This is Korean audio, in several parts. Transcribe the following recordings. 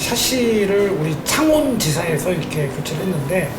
샤시를 우리 창원지사에서 이렇게 교체를 했는데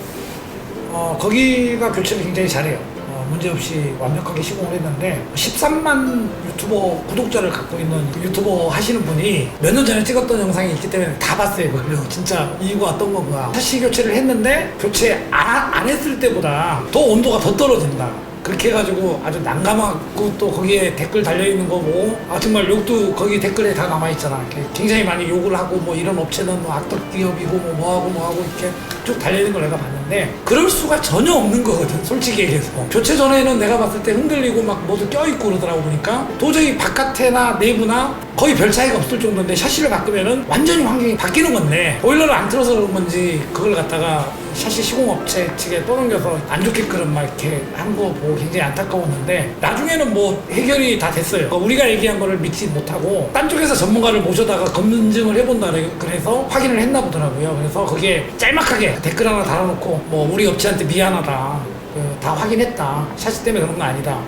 거기가 교체를 굉장히 잘해요. 문제없이 완벽하게 시공을 했는데 13만 유튜버 구독자를 갖고 있는 유튜버 하시는 분이 몇 년 전에 찍었던 영상이 있기 때문에 다 봤어요. 그걸로 진짜 이유가 어떤 거구나. 샤시 교체를 했는데 교체 안 했을 때보다 더 온도가 더 떨어진다. 그렇게 해가지고 아주 난감하고 또 거기에 댓글 달려있는 거 보고 정말 욕도 거기 댓글에 다 남아있잖아. 굉장히 많이 욕을 하고 뭐 이런 업체는 뭐 악덕 기업이고 뭐하고 이렇게 쭉 달려있는 걸 내가 봤는데 그럴 수가 전혀 없는 거거든, 솔직히 얘기해서. 교체 전에는 내가 봤을 때 흔들리고 막 모두 껴있고 그러더라고. 보니까 도저히 바깥에나 내부나 거의 별 차이가 없을 정도인데 샤시를 바꾸면은 완전히 환경이 바뀌는 건데 보일러를 안 틀어서 그런 건지 그걸 갖다가 샤시 시공업체 측에 떠넘겨서 안 좋게끔 막 이렇게 한 거 보고 굉장히 안타까웠는데 나중에는 뭐 해결이 다 됐어요. 우리가 얘기한 거를 믿지 못하고 딴 쪽에서 전문가를 모셔다가 검증을 해본다 그래서 확인을 했나 보더라고요. 그래서 거기에 짤막하게 댓글 하나 달아놓고 뭐 우리 업체한테 미안하다, 다 확인했다, 샤시 때문에 그런 거 아니다,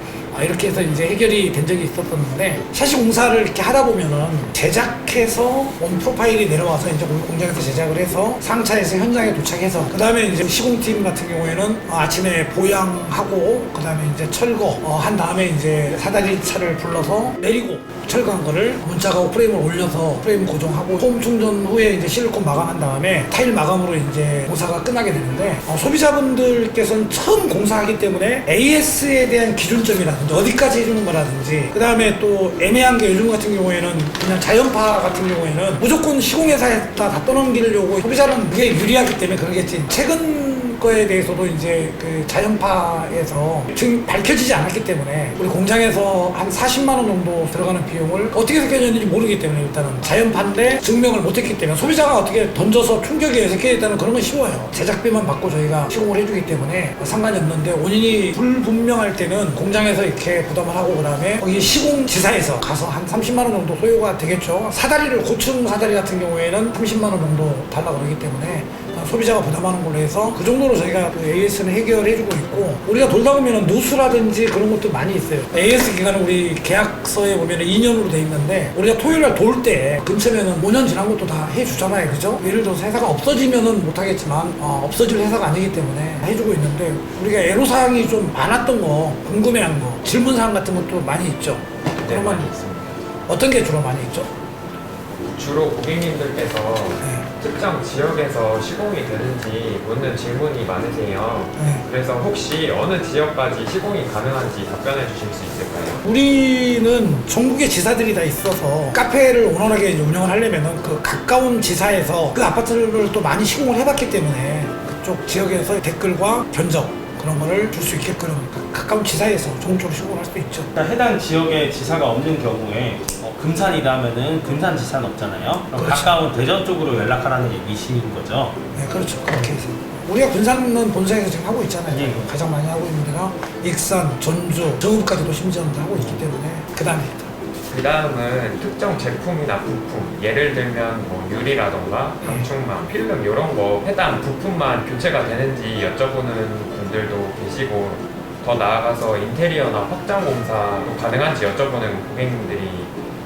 이렇게 해서 이제 해결이 된 적이 있었었는데, 샤시 공사를 이렇게 하다 보면은 제작해서 원 프로파일이 내려와서 이제 우리 공장에서 제작을 해서 상차에서 현장에 도착해서 그 다음에 이제 시공팀 같은 경우에는 아침에 보양하고 그 다음에 이제 철거 한 다음에 이제 사다리 차를 불러서 내리고 철거한 거를 문짝하고 프레임을 올려서 프레임 고정하고 폼 충전 후에 이제 실리콘 마감한 다음에 타일 마감으로 이제 공사가 끝나게 되는데, 소비자분들께서는 처음 공사하기 때문에 AS에 대한 기준점이라든지 어디까지 해주는 거라든지, 그 다음에 또 애매한 게 요즘 같은 경우에는 그냥 자연파 같은 경우에는 무조건 시공회사에다 다 떠넘기려고, 소비자는 그게 유리하기 때문에 그러겠지. 최근 거에 대해서도 이제 그 자연파에서 지금 밝혀지지 않았기 때문에 우리 공장에서 한 40만 원 정도 들어가는 비용을 어떻게 생겨졌는지 모르기 때문에 일단은 자연파인데 증명을 못했기 때문에 소비자가 어떻게 던져서 충격에 생겨있다는 그런 건 쉬워요. 제작비만 받고 저희가 시공을 해주기 때문에 상관이 없는데, 원인이 불분명할 때는 공장에서 이렇게 부담을 하고 그 다음에 거기 시공지사에서 가서 한 30만 원 정도 소요가 되겠죠. 사다리를 고층 사다리 같은 경우에는 30만 원 정도 달라고 그러기 때문에 소비자가 부담하는 걸로 해서 그 정도로 저희가 그 AS는 해결해주고 있고, 우리가 돌다 보면 누수라든지 그런 것도 많이 있어요. AS 기간은 우리 계약서에 보면 2년으로 돼 있는데 우리가 토요일날 돌 때 근처면은 5년 지난 것도 다 해주잖아요, 그죠? 예를 들어서 회사가 없어지면은 못하겠지만 없어질 회사가 아니기 때문에 해주고 있는데, 우리가 애로사항이 좀 많았던 거, 궁금해한 거, 질문사항 같은 것도 많이 있죠. 네, 그러면 많이 있습니다. 어떤 게 주로 많이 있죠? 주로 고객님들께서 네. 특정 지역에서 시공이 되는지 묻는 질문이 많으세요. 네. 그래서 혹시 어느 지역까지 시공이 가능한지 답변해 주실 수 있을까요? 우리는 전국에 지사들이 다 있어서 카페를 원활하게 이제 운영을 하려면은 그 가까운 지사에서 그 아파트를 또 많이 시공을 해봤기 때문에 그쪽 지역에서 댓글과 견적 그런 거를 줄 수 있게끔 가까운 지사에서 전국적으로 시공을 할 수도 있죠. 해당 지역에 지사가 없는 경우에 금산이다 하면은 금산 지사는 없잖아요. 그럼 그렇죠. 가까운 대전 쪽으로 연락하라는 얘기신 거죠. 네, 그렇죠. 그렇게 해서 우리가 군산은 본사에서 지금 하고 있잖아요. 예. 가장 많이 하고 있는 데가 익산, 전주, 정읍까지도 심지어 하고 있기 때문에 그 다음에 그 다음은 특정 제품이나 부품, 예를 들면 뭐 유리라던가 방충망, 필름 이런 거 해당 부품만 교체가 되는지 여쭤보는 분들도 계시고, 더 나아가서 인테리어나 확장 공사도 가능한지 여쭤보는 고객님들이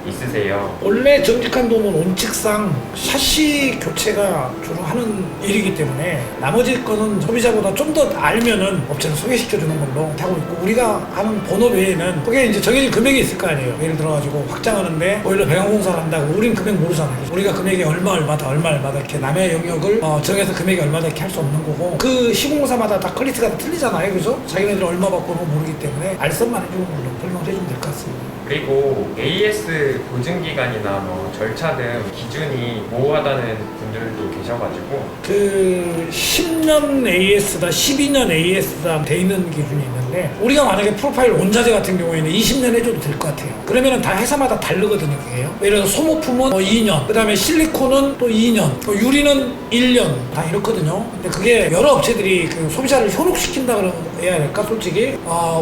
있으세요. 원래 정직한 도면 원칙상 샤시 교체가 주로 하는 일이기 때문에 나머지 거는 소비자보다 좀 더 알면은 업체를 소개시켜주는 걸로 하고 있고, 우리가 하는 본업 외에는 그게 이제 정해진 금액이 있을 거 아니에요. 예를 들어가지고 확장하는데 보일러 배관 공사를 한다고 우린 금액 모르잖아요. 우리가 금액이 얼마다 이렇게 남의 영역을 정해서 금액이 얼마다 이렇게 할 수 없는 거고, 그 시공사마다 다 퀄리티가 다 틀리잖아요, 그죠? 자기네들 얼마 받고 모르기 때문에 알선만 해주는 걸로 설명을 해주면 될 것 같습니다. 그리고 AS 보증기간이나 뭐 절차 등 기준이 모호하다는 분들도 계셔가지고, 그 10년 AS다 12년 AS다 돼 있는 기준이 있는데, 우리가 만약에 프로파일 원자재 같은 경우에는 20년 해줘도 될 것 같아요. 그러면은 다 회사마다 다르거든요, 그게요. 예를 들어서 소모품은 2년, 그 다음에 실리콘은 또 2년, 유리는 1년, 다 이렇거든요. 근데 그게 여러 업체들이 그 소비자를 현혹시킨다 그래야 될까, 솔직히.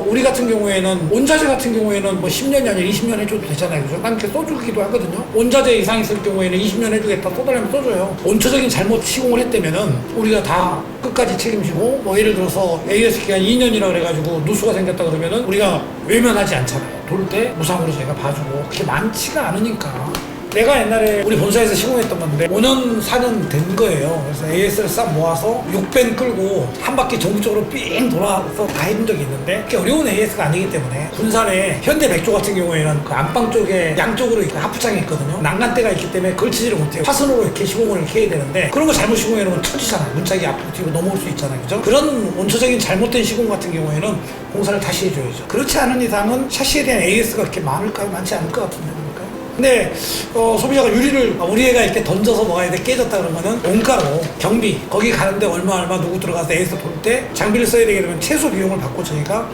우리 같은 경우에는 원자재 같은 경우에는 뭐 10년이 아니라 20년 해줘도 되잖아요, 그죠? 난 이렇게 써주기도 하거든요. 원자재 이상 있을 경우에는 20년 해주겠다, 써달라면 써줘요. 원초적인 잘못 시공을 했다면은 우리가 다 끝까지 책임지고, 뭐 예를 들어서 AS 기간 2년이라 그래가지고 누수가 생겼다 그러면은 우리가 외면하지 않잖아요. 돌 때 무상으로 저희가 봐주고, 그게 많지가 않으니까 내가 옛날에 우리 본사에서 시공했던 건데 5년 4년 된 거예요. 그래서 AS를 싹 모아서 6밴 끌고 한 바퀴 전국적으로 삥 돌아서 다 해본 적이 있는데 그게 어려운 AS가 아니기 때문에 군산에 현대 백조 같은 경우에는 그 안방 쪽에 양쪽으로 이렇게 하프창이 있거든요. 난간대가 있기 때문에 걸치지를 못해요. 화선으로 이렇게 시공을 이렇게 해야 되는데 그런 거 잘못 시공해놓으면 터지잖아요. 문짝이 앞으로 뒤로 넘어올 수 있잖아요. 그죠? 그런 원초적인 잘못된 시공 같은 경우에는 공사를 다시 해줘야죠. 그렇지 않은 이상은 샤시에 대한 AS가 그렇게 많을까요? 많지 않을 것 같은데. 근데 소비자가 유리를 우리 애가 이렇게 던져서 먹어야 돼 깨졌다 그러면은 원가로 경비 거기 가는데 얼마 누구 들어가서 AS 돌 때 장비를 써야 되게 되면 최소 비용을 받고 저희가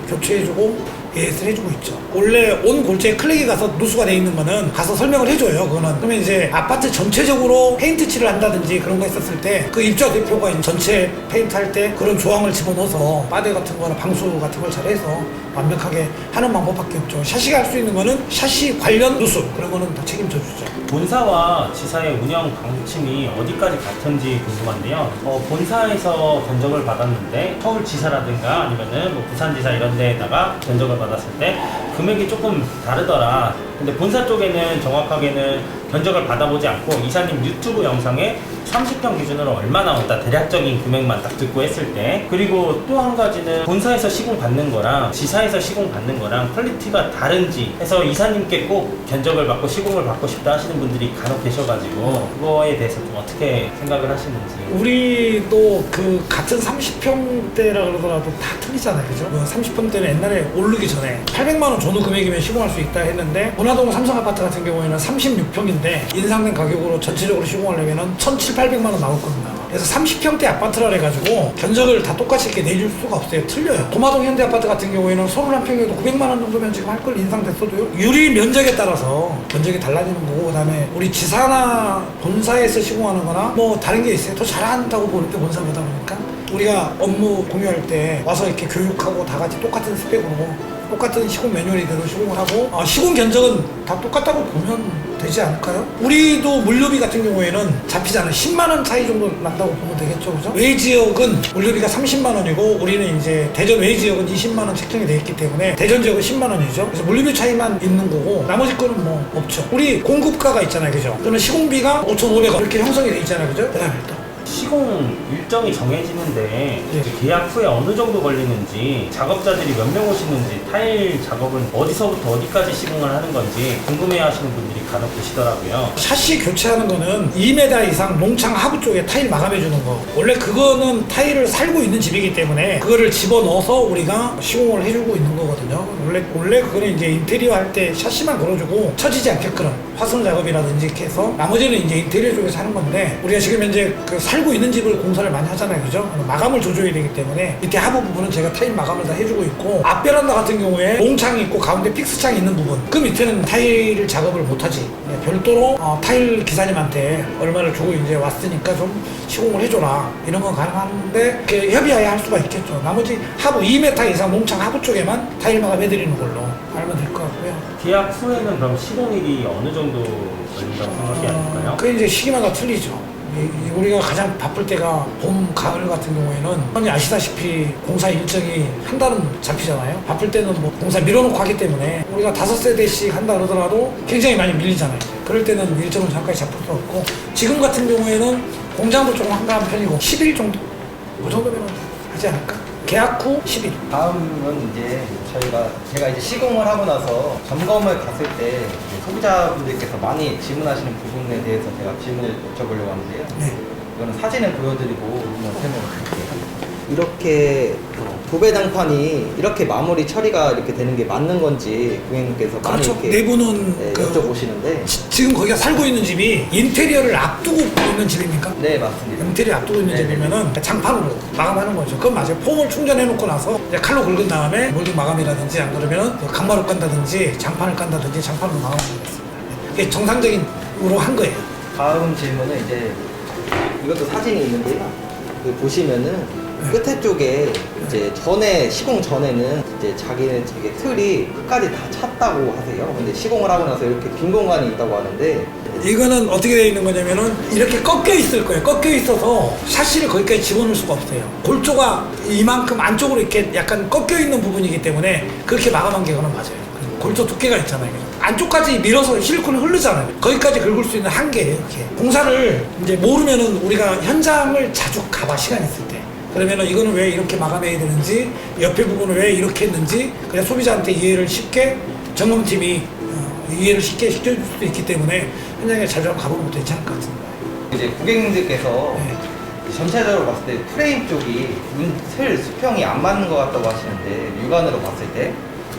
교체해주고 AS를 해주고 있죠. 원래 온 골재에 클릭이 가서 누수가 돼 있는 거는 가서 설명을 해줘요. 그거는 그러면 이제 아파트 전체적으로 페인트 칠을 한다든지 그런 거 있었을 때 그 입자 대표가 전체 페인트 할 때 그런 조항을 집어넣어서 빠데 같은 거나 방수 같은 걸 잘해서 완벽하게 하는 방법밖에 없죠. 샤시가 할 수 있는 거는 샤시 관련 누수 그런 거는 다 책임져 주죠. 본사와 지사의 운영 방침이 어디까지 같은지 궁금한데요. 본사에서 견적을 받았는데 서울지사라든가 아니면은 뭐 부산지사 이런 데에다가 견적을 받았을 때 금액이 조금 다르더라. 근데 본사 쪽에는 정확하게는 견적을 받아보지 않고 이사님 유튜브 영상에 30평 기준으로 얼마 나온다 대략적인 금액만 딱 듣고 했을 때 그리고 또 한 가지는 본사에서 시공 받는 거랑 지사에서 시공 받는 거랑 퀄리티가 다른지 해서 이사님께 꼭 견적을 받고 시공을 받고 싶다 하시는 분들이 간혹 계셔가지고 그거에 대해서 좀 어떻게 생각을 하시는지. 우리도 그 같은 30평대라 그러더라도 다 틀리잖아요. 그죠? 30평대는 옛날에 오르기 전에 800만 원 전후 금액이면 시공할 수 있다 했는데 문화동 삼성 아파트 같은 경우에는 36평인데 인상된 가격으로 전체적으로 시공하려면 1,700~800만 원 나왔거든요. 그래서 30평대 아파트라 해가지고 견적을 다 똑같이 이렇게 내줄 수가 없어요. 틀려요. 도마동 현대 아파트 같은 경우에는 31평에도 900만 원 정도면 지금 할 걸 인상됐어도요. 유리 면적에 따라서 견적이 달라지는 거고 그다음에 우리 지사나 본사에서 시공하는 거나 뭐 다른 게 있어요. 더 잘한다고 보는데 본사보다 보니까 우리가 업무 공유할 때 와서 이렇게 교육하고 다 같이 똑같은 스펙으로 똑같은 시공 매뉴얼이대로 시공을 하고 시공 견적은 다 똑같다고 보면 되지 않을까요? 우리도 물류비 같은 경우에는 잡히잖아요. 10만 원 차이 정도 난다고 보면 되겠죠, 그죠? 외지역은 물류비가 30만 원이고 우리는 이제 대전 외지역은 20만 원 책정이 되어 있기 때문에 대전 지역은 10만 원이죠. 그래서 물류비 차이만 있는 거고 나머지 거는 뭐 없죠. 우리 공급가가 있잖아요, 그죠? 또는 시공비가 5,500원 이렇게 형성이 돼 있잖아요, 그죠? 그다음에 또 시공 일정이 정해지는데 계약 후에 어느 정도 걸리는지 작업자들이 몇 명 오시는지 타일 작업은 어디서부터 어디까지 시공을 하는 건지 궁금해하시는 분들이 간혹 계시더라고요. 샤시 교체하는 거는 2m 이상 농창 하부 쪽에 타일 마감해 주는 거 원래 그거는 타일을 살고 있는 집이기 때문에 그거를 집어넣어서 우리가 시공을 해주고 있는 거거든요. 원래 그거는 이제 인테리어 할 때 샤시만 걸어주고 처지지 않게끔 화성 작업이라든지 이렇게 해서 나머지는 이제 인테리어 쪽에서 하는 건데 우리가 지금 현재 그 살고 있는 집을 공사를 많이 하잖아요, 그죠? 마감을 줘줘야 되기 때문에 밑에 하부 부분은 제가 타일 마감을 다 해주고 있고 앞 베란다 같은 경우에 농창이 있고 가운데 픽스창이 있는 부분 그 밑에는 타일 작업을 못하지. 별도로 타일 기사님한테 얼마를 주고 이제 왔으니까 좀 시공을 해줘라 이런 건 가능한데 이렇게 협의하에 할 수가 있겠죠. 나머지 하부 2m 이상 농창 하부 쪽에만 타일 마감 해드리는 걸로 알면 될 것 같고요. 계약 후에는 그럼 시공일이 어느 정도 걸린다고 생각이 아닐까요? 그게 이제 시기마다 틀리죠. 우리가 가장 바쁠 때가 봄, 가을 같은 경우에는 아시다시피 공사 일정이 한 달은 잡히잖아요. 바쁠 때는 뭐 공사 밀어놓고 하기 때문에 우리가 5세대씩 한다 그러더라도 굉장히 많이 밀리잖아요. 그럴 때는 일정을 잠깐 잡을 수 없고 지금 같은 경우에는 공장도 조금 한가한 편이고 10일 정도? 그 정도면 하지 않을까? 계약 후 10일. 다음은 이제 제가 이제 시공을 하고 나서 점검을 갔을 때 소비자분들께서 많이 질문하시는 부분에 대해서 제가 질문을 여쭤보려고 하는데요. 네. 이거는 사진을 보여드리고 한번 설명을 드릴게요. 이렇게 도배당판이 이렇게 마무리 처리가 이렇게 되는 게 맞는 건지 고객님께서 많이 그렇죠. 이렇게 내부는 여쭤보시는데 지금 거기가 살고 있는 집이 인테리어를 앞두고 있는 집입니까? 네, 맞습니다. 인테리어 앞두고 있는 네. 집이면은 장판으로 마감하는 거죠. 그건 맞아요. 폼을 충전해 놓고 나서 이제 칼로 긁은 다음에 몰딩 마감이라든지 안 그러면은 강마루 깐다든지 장판을 깐다든지 장판으로 마감하는 거였습니다. 그게 정상적인으로 한 거예요. 다음 질문은 이제 이것도 사진이 있는데요. 그 보시면은 끝에 쪽에 이제 시공 전에는 이제 자기는 이게 틀이 끝까지 다 찼다고 하세요. 근데 시공을 하고 나서 이렇게 빈 공간이 있다고 하는데 이거는 어떻게 되어 있는 거냐면은 이렇게 꺾여 있을 거예요. 꺾여 있어서 샤시를 거기까지 집어넣을 수가 없어요. 골조가 이만큼 안쪽으로 이렇게 약간 꺾여 있는 부분이기 때문에 그렇게 마감한 게 그건 맞아요. 골조 두께가 있잖아요. 안쪽까지 밀어서 실리콘이 흐르잖아요. 거기까지 긁을 수 있는 한계예요. 그게. 공사를 이제 모르면은 우리가 현장을 자주 가봐, 시간 있을 때. 그러면은 이거는 왜 이렇게 마감해야 되는지, 옆에 부분을 왜 이렇게 했는지, 그냥 소비자한테 이해를 쉽게 점검팀이 이해를 쉽게 시켜줄 수도 있기 때문에 현장에 자주 가보는 것도 괜찮을 것 같습니다. 이제 고객님들께서 네. 전체적으로 봤을 때 프레임 쪽이 틀 수평이 안 맞는 것 같다고 하시는데 육안으로 봤을 때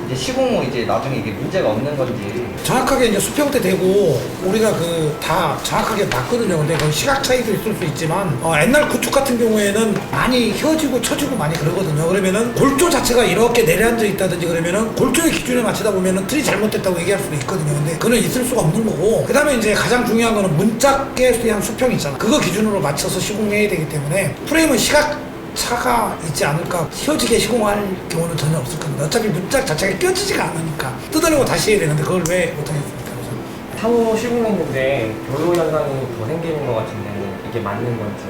이제 시공 후 이제 나중에 이게 문제가 없는 건지 정확하게 이제 수평대 되고 우리가 그 다 정확하게 맞거든요. 근데 그 시각 차이도 있을 수 있지만 옛날 구축 같은 경우에는 많이 휘어지고 처지고 많이 그러거든요. 그러면은 골조 자체가 이렇게 내려앉아 있다든지 그러면은 골조의 기준에 맞추다 보면은 틀이 잘못됐다고 얘기할 수도 있거든요. 근데 그건 있을 수가 없는 거고, 그 다음에 이제 가장 중요한 거는 문짝에 대한 수평이 있잖아. 그거 기준으로 맞춰서 시공해야 되기 때문에 프레임은 시각 차가 있지 않을까. 휘어지게 시공할 경우는 전혀 없을 겁니다. 어차피 문짝 자체가 껴지지가 않으니까 뜯어내고 다시 해야 되는데 그걸 왜 못하겠습니까? 그래서 상호 시공했는데 결로 현상이 더 생기는 것 같은데 이게 맞는 건지.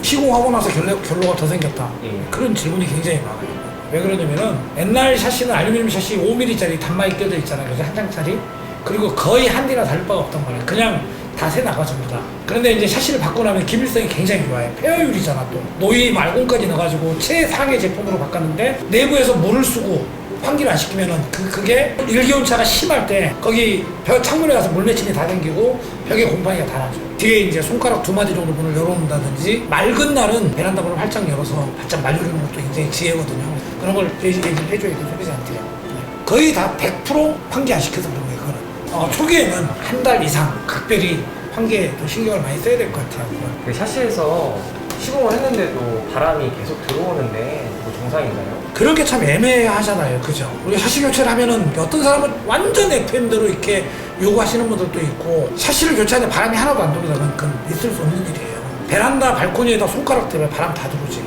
시공하고 나서 결로가 더 생겼다. 예. 그런 질문이 굉장히 많아요. 왜 그러냐면은 옛날 샤시는 알루미늄 샤시 5mm짜리 단말이 껴져 있잖아요. 그래서 한 장짜리. 그리고 거의 한 대나 다를 바가 없단 말이에요. 그냥 다 새 나가줍니다. 그런데 이제 샤시를 바꾸고 나면 기밀성이 굉장히 좋아요. 폐허율이잖아 또. 노이 말공까지 넣어가지고 최상의 제품으로 바꿨는데 내부에서 물을 쓰고 환기를 안 시키면은 그게 일기온차가 심할 때 거기 벽 창문에 가서 물맺힘이 다 생기고 벽에 곰팡이가 다 나죠. 뒤에 이제 손가락 2마디 정도 문을 열어놓는다든지, 맑은 날은 베란다 문을 활짝 열어서 바짝 말려주는 것도 굉장히 지혜거든요. 그런 걸 얘기를 해줘야 돼, 소비자한테요. 거의 다 100% 환기 안 시켜서 그런 거예요. 그거는 초기에는 한 달 이상 각별히 환기에 더 신경을 많이 써야 될 것 같아요. 그건. 그 샤시에서 시공을 했는데도 바람이 계속 들어오는데 그거 정상인가요? 그런 게 참 애매하잖아요. 그죠? 우리가 샤시 교체를 하면은 어떤 사람은 완전 FM대로 이렇게 요구하시는 분들도 있고, 샤시를 교체하는데 바람이 하나도 안 들어오면 그건 있을 수 없는 일이에요. 베란다 발코니에다 손가락 대면 바람 다 들어오지.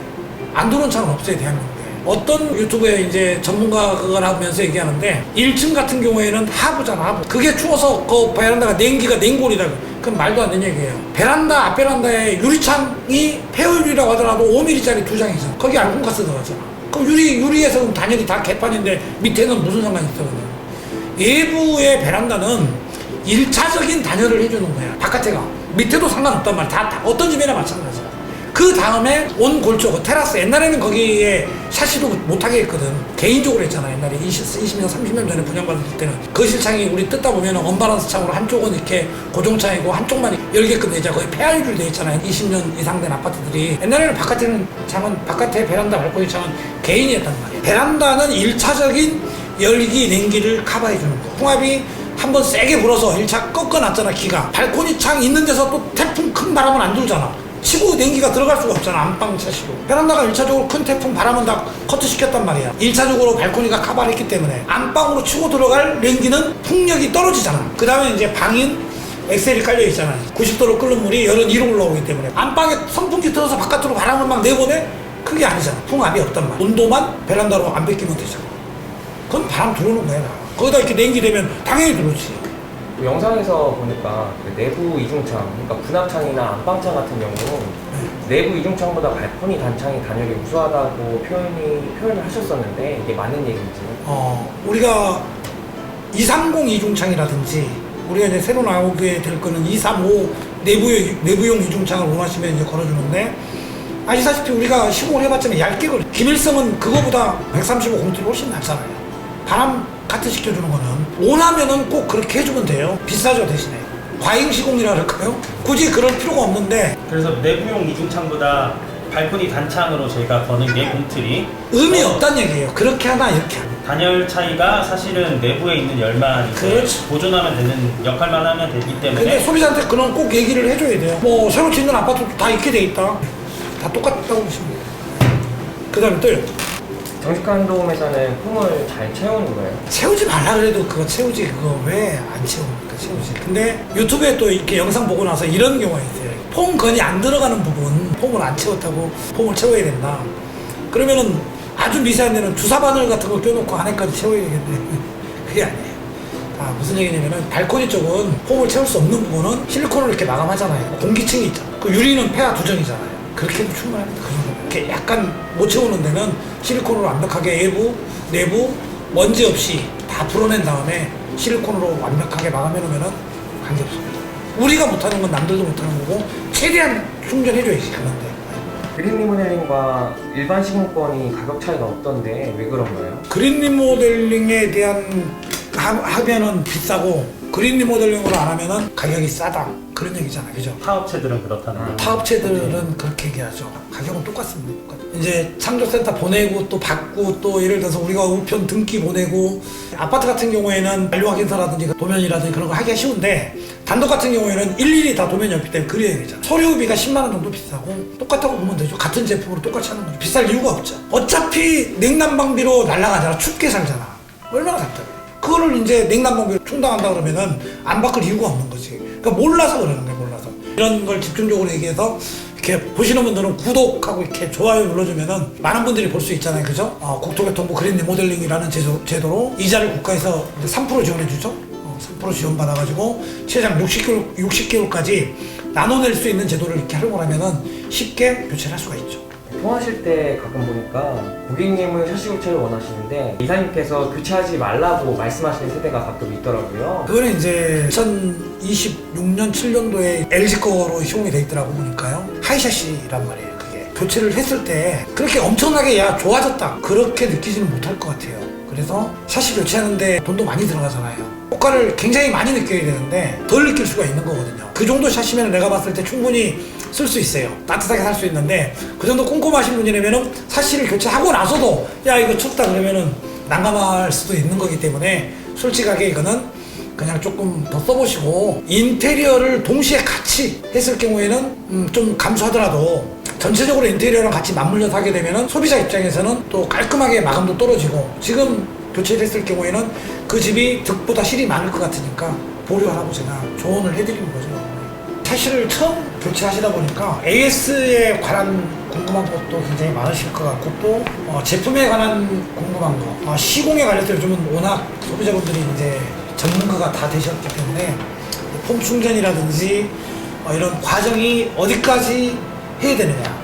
안 들어오는 차는 없어요, 대한민국에. 어떤 유튜브에 이제 전문가가 하면서 얘기하는데 1층 같은 경우에는 하부잖아, 하부. 그게 추워서 그 베란다가 냉기가 냉골이다. 그건 말도 안 되는 얘기예요. 베란다, 앞베란다에 유리창이 폐허율이라고 하더라도 5mm짜리 2장이잖아. 거기 알콩가스 들어가잖아. 그럼 유리에서 그럼 단열이 다 개판인데 밑에는 무슨 상관이 있어, 그러면. 외부의 베란다는 1차적인 단열을 해주는 거야. 바깥에가. 밑에도 상관없단 말이야. 다 어떤 집이나 마찬가지야. 그 다음에 온 골조, 그 테라스. 옛날에는 거기에 샤시도 못하게 했거든. 개인적으로 했잖아. 옛날에 20년, 30년 전에 분양받을 때는. 거실창이 우리 뜯다 보면 언바란스 창으로 한쪽은 이렇게 고정창이고 한쪽만 열게끔 되자. 거의 폐하율로 돼 있잖아요. 20년 이상 된 아파트들이. 옛날에는 바깥에 베란다 발코니 창은 개인이 했단 말이야. 베란다는 1차적인 열기, 냉기를 커버해주는 거. 풍압이 한번 세게 불어서 1차 꺾어놨잖아, 기가. 발코니 창 있는 데서 또 태풍 큰 바람은 안 들잖아. 치고 냉기가 들어갈 수가 없잖아, 안방 차시로. 베란다가 1차적으로 큰 태풍 바람은 다 커트시켰단 말이야. 1차적으로 발코니가 커버를 했기 때문에 안방으로 치고 들어갈 냉기는 풍력이 떨어지잖아. 그 다음에 이제 방인 엑셀이 깔려 있잖아요. 90도로 끓는 물이 열은 위로 올라오기 때문에 안방에 선풍기 틀어서 바깥으로 바람을 막 내보내? 그게 아니잖아. 풍압이 없단 말이야. 온도만 베란다로 안 뺏기면 되잖아. 그건 바람 들어오는 거야. 거기다 이렇게 냉기 되면 당연히 들어오지. 그 영상에서 보니까 그 내부 이중창, 그러니까 분합창이나 안방창 같은 경우 내부 이중창보다 발코니 단창이 단열이 우수하다고 표현을 하셨었는데 이게 맞는 얘기인지. 우리가 230 이중창이라든지 우리가 이제 새로 나오게 될 거는 235 내부용 이중창을 원하시면 이제 걸어주는데, 아시다시피 우리가 시공을 해봤자면 얇게 걸려. 기밀성은 그거보다 135 공틀이 훨씬 낫잖아요. 바람 카트 시켜주는 거는 원하면은 꼭 그렇게 해주면 돼요. 비싸죠, 대신에. 과잉 시공이라 할까요? 굳이 그럴 필요가 없는데. 그래서 내부용 이중창보다 발코니 단창으로 저희가 거는 게 공틀이 의미 없다는 얘기예요. 그렇게 하나 이렇게 하나. 단열 차이가 사실은 내부에 있는 열만 이제 그렇지. 보존하면 되는 역할만 하면 되기 근데 때문에 소비자한테 그런 꼭 얘기를 해줘야 돼요. 뭐 새로 짓는 아파트도 다 있게 돼 있다. 다 똑같다고 보시면 돼요. 그 다음에 또요. 정직한 도움에서는 폼을 잘 채우는 거예요. 채우지 말라 그래도 그거 채우지. 그거 왜 안 채웁니까? 채우지. 근데 유튜브에 또 이렇게 영상 보고 나서 이런 경우가 있어요. 폼 건이 안 들어가는 부분 폼을 안 채웠다고 폼을 채워야 된다. 그러면은 아주 미세한 데는 주사 바늘 같은 거 껴놓고 안에까지 채워야 되겠네. 그게 아니에요. 무슨 얘기냐면은 발코니 쪽은 폼을 채울 수 없는 부분은 실리콘을 이렇게 마감하잖아요. 공기층이 있잖아. 그 유리는 폐하 2정이잖아요. 그렇게 해도 충분합니다. 그 정도. 이렇게 약간 못 채우는 데는 실리콘으로 완벽하게 외부, 내부, 먼지 없이 다 풀어낸 다음에 실리콘으로 완벽하게 마감해놓으면 관계없습니다. 우리가 못하는 건 남들도 못하는 거고 최대한 충전해줘야지 그건데. 그린 리모델링과 일반 시공권이 가격 차이가 없던데 왜 그런가요? 그린 리모델링에 대한 하면은 비싸고 그린 리모델링으로 안 하면은 가격이 싸다 그런 얘기잖아, 그죠? 타업체들은 그렇다는 거. 타업체들은 그렇게 얘기하죠. 가격은 똑같습니다. 이제 창조센터 보내고 또 받고 또 예를 들어서 우리가 우편 등기 보내고 아파트 같은 경우에는 완료 확인서라든지 도면이라든지 그런 거 하기가 쉬운데 단독 같은 경우에는 일일이 다 도면이 없기 때문에 그래야 되잖아. 서류비가 10만 원 정도 비싸고 똑같다고 보면 되죠. 같은 제품으로 똑같이 하는 거죠. 비쌀 이유가 없죠. 어차피 냉난방비로 날아가잖아. 춥게 살잖아. 얼마나 답답해. 그거를 이제 냉난방비로 충당한다 그러면은 안 바꿀 이유가 없는 거지. 그러니까 몰라서 그러는 거야, 몰라서. 이런 걸 집중적으로 얘기해서 이렇게 보시는 분들은 구독하고 이렇게 좋아요 눌러주면은 많은 분들이 볼 수 있잖아요, 그죠? 국토교통부 그린 리모델링이라는 제도로 이자를 국가에서 3% 지원해주죠. 3% 지원받아가지고 최장 60개월까지 나눠낼 수 있는 제도를 이렇게 활용을 하면은 쉽게 교체를 할 수가 있죠. 통화하실 때 가끔 보니까 고객님은 샤시 교체를 원하시는데 이사님께서 교체하지 말라고 말씀하시는 세대가 가끔 있더라고요. 그거는 이제 2026년 7년도에 LG 거로 시공이 돼 있더라고 보니까요. 하이샤시란 말이에요. 그게 교체를 했을 때 그렇게 엄청나게 야 좋아졌다 그렇게 느끼지는 못할 것 같아요. 그래서 샤시 교체하는데 돈도 많이 들어가잖아요. 효과를 굉장히 많이 느껴야 되는데 덜 느낄 수가 있는 거거든요. 그 정도 샤시면 내가 봤을 때 충분히 쓸 수 있어요. 따뜻하게 살 수 있는데 그 정도 꼼꼼하신 분이라면은 샤시를 교체하고 나서도 야 이거 춥다 그러면은 난감할 수도 있는 거기 때문에 솔직하게 이거는 그냥 조금 더 써보시고 인테리어를 동시에 같이 했을 경우에는 좀 감수하더라도 전체적으로 인테리어랑 같이 맞물려서 하게 되면은 소비자 입장에서는 또 깔끔하게 마감도 떨어지고 지금 교체를 했을 경우에는 그 집이 득보다 실이 많을 것 같으니까 보류하라고 제가 조언을 해드리는 거죠. 샤시를 처음 교체하시다 보니까 AS에 관한 궁금한 것도 굉장히 많으실 것 같고 또 제품에 관한 궁금한 거 시공에 관련해서 요즘은 워낙 소비자분들이 이제 전문가가 다 되셨기 때문에 폼 충전이라든지 이런 과정이 어디까지 해야 되느냐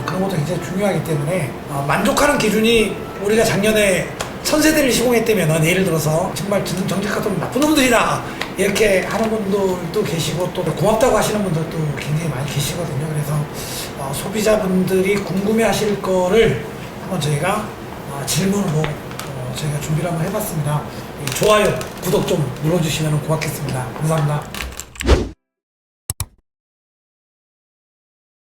그런 것도 굉장히 중요하기 때문에 만족하는 기준이 우리가 작년에 1000세대를 시공했다면 예를 들어서 정말 정직가 좀 나쁜 놈들이다 이렇게 하는 분들도 계시고 또 고맙다고 하시는 분들도 굉장히 많이 계시거든요. 그래서 소비자분들이 궁금해하실 거를 한번 저희가 질문으로 저희가 준비를 한번 해봤습니다. 좋아요, 구독 좀 눌러주시면 고맙겠습니다. 감사합니다.